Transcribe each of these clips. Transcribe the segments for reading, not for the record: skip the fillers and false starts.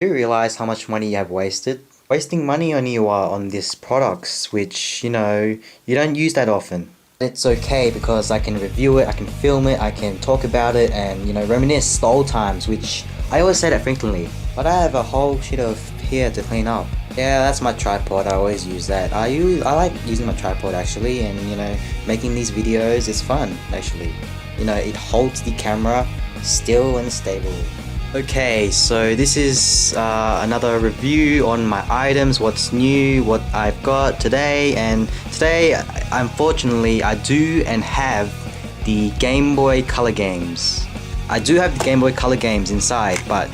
Do you realize how much money you have wasted? Wasting money on on these products, which, you don't use that often. It's okay because I can review it, I can film it, I can talk about it and, reminisce the old times, which I always say that frequently. But I have a whole shit of hair to clean up. Yeah, that's my tripod, I always use that. I like using my tripod actually, and, making these videos is fun actually. It holds the camera still and stable. Okay, so this is another review on my items, what's new, what I've got today, and today, unfortunately, I do and have the Game Boy Color games. I do have the Game Boy Color games inside, but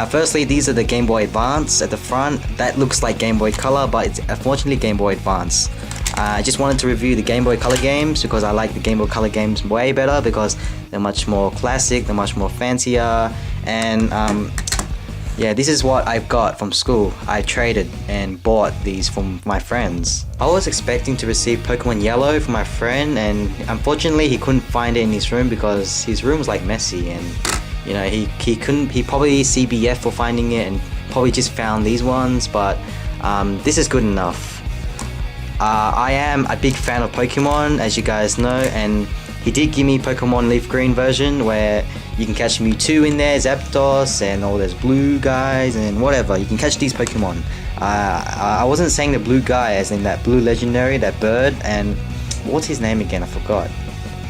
firstly, these are the Game Boy Advance at the front. That looks like Game Boy Color, but it's unfortunately Game Boy Advance. I just wanted to review the Game Boy Color games because I like the Game Boy Color games way better because they're much more classic, they're much more fancier, and yeah, this is what I've got from school. I traded and bought these from my friends. I was expecting to receive Pokemon Yellow from my friend, and unfortunately he couldn't find it in his room because his room was like messy, and he probably CBF for finding it and probably just found these ones, but this is good enough. I am a big fan of Pokemon, as you guys know, and he did give me Pokemon Leaf Green version where you can catch Mewtwo in there, Zapdos, and all those blue guys and whatever. You can catch these Pokemon. I wasn't saying the blue guy as in that blue legendary, that bird, and what's his name again? I forgot.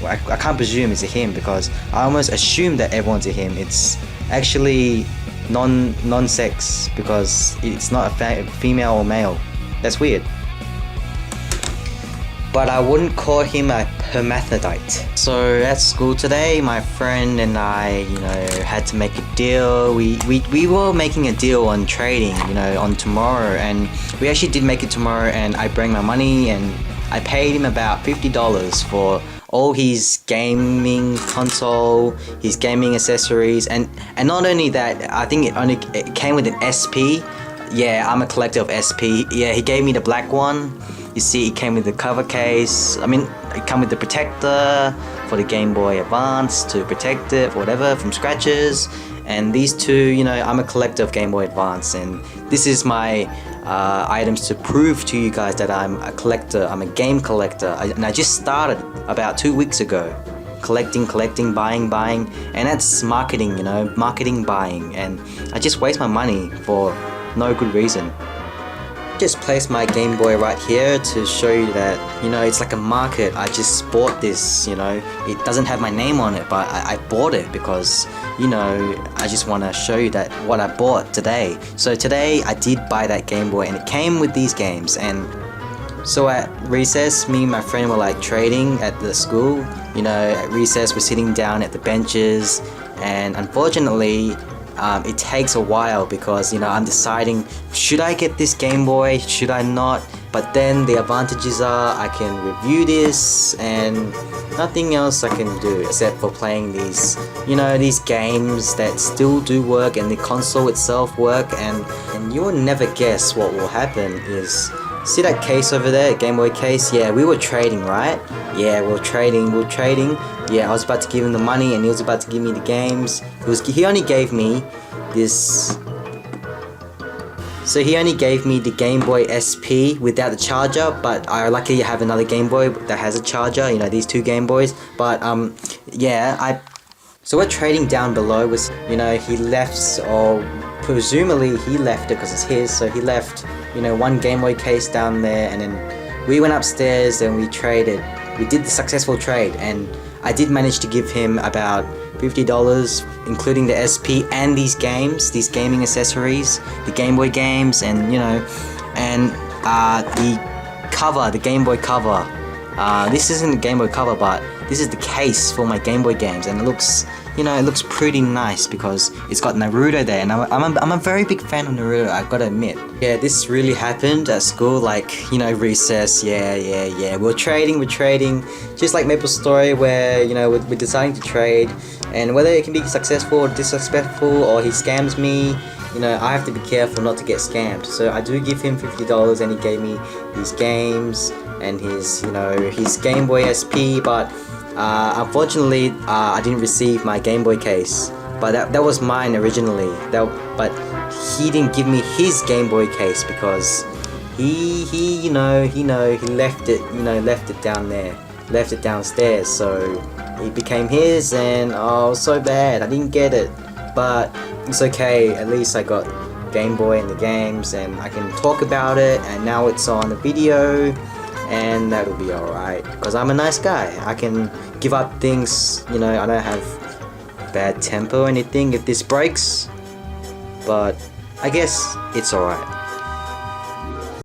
Well, I can't presume it's a him because I almost assumed that everyone's a him. It's actually non-sex because it's not a female or male. That's weird. But I wouldn't call him a hermaphrodite. So at school today, my friend and I, had to make a deal. We were making a deal on trading, on tomorrow, and we actually did make it tomorrow, and I bring my money and I paid him about $50 for all his gaming console, his gaming accessories, and not only that, I think it came with an SP. Yeah, I'm a collector of SP. Yeah, he gave me the black one. You see, it came with the cover case. It came with the protector for the Game Boy Advance to protect it, whatever, from scratches. And these two, I'm a collector of Game Boy Advance, and this is my items to prove to you guys that I'm a collector. I'm a game collector, and I just started about 2 weeks ago. Collecting, buying, and that's marketing, marketing, buying, and I just waste my money for no good reason. Just place my Game Boy right here to show you that, it's like a market. I just bought this, it doesn't have my name on it, but I bought it because, I just want to show you that what I bought today. So today I did buy that Game Boy and it came with these games, and so at recess, me and my friend were like trading at the school. At recess we're sitting down at the benches, and unfortunately it takes a while because I'm deciding, should I get this Game Boy, should I not? But then the advantages are I can review this and nothing else I can do except for playing these these games that still do work and the console itself work, and you will never guess what will happen is, see that case over there, Game Boy case? Yeah, we were trading, right? Yeah, we were trading. Yeah, I was about to give him the money and he was about to give me the games. He only gave me this. So he only gave me the Game Boy SP without the charger, but I luckily have another Game Boy that has a charger, these two Game Boys. But yeah, so we're trading down below was, he left, or presumably he left it because it's his, so he left one Game Boy case down there, and then we went upstairs and we traded. We did the successful trade, and I did manage to give him about $50, including the SP and these games, these gaming accessories, the Game Boy games, and and the cover, the Game Boy cover. This isn't the Game Boy cover, but this is the case for my Game Boy games, and it looks, it looks pretty nice because it's got Naruto there, and I'm a very big fan of Naruto, I've got to admit. Yeah, this really happened at school, like, recess, yeah. We're trading, just like Maple Story, where, we're deciding to trade, and whether it can be successful or disrespectful, or he scams me, I have to be careful not to get scammed. So I do give him $50, and he gave me these games and his, his Game Boy SP, but unfortunately, I didn't receive my Game Boy case, but that was mine originally. But he didn't give me his Game Boy case because he left it down there, left it downstairs, so it became his, and oh, so bad, I didn't get it, but it's okay, at least I got Game Boy and the games, and I can talk about it, and now it's on the video, and that'll be alright, because I'm a nice guy. I can give up things, I don't have bad temper or anything if this breaks, but I guess it's alright.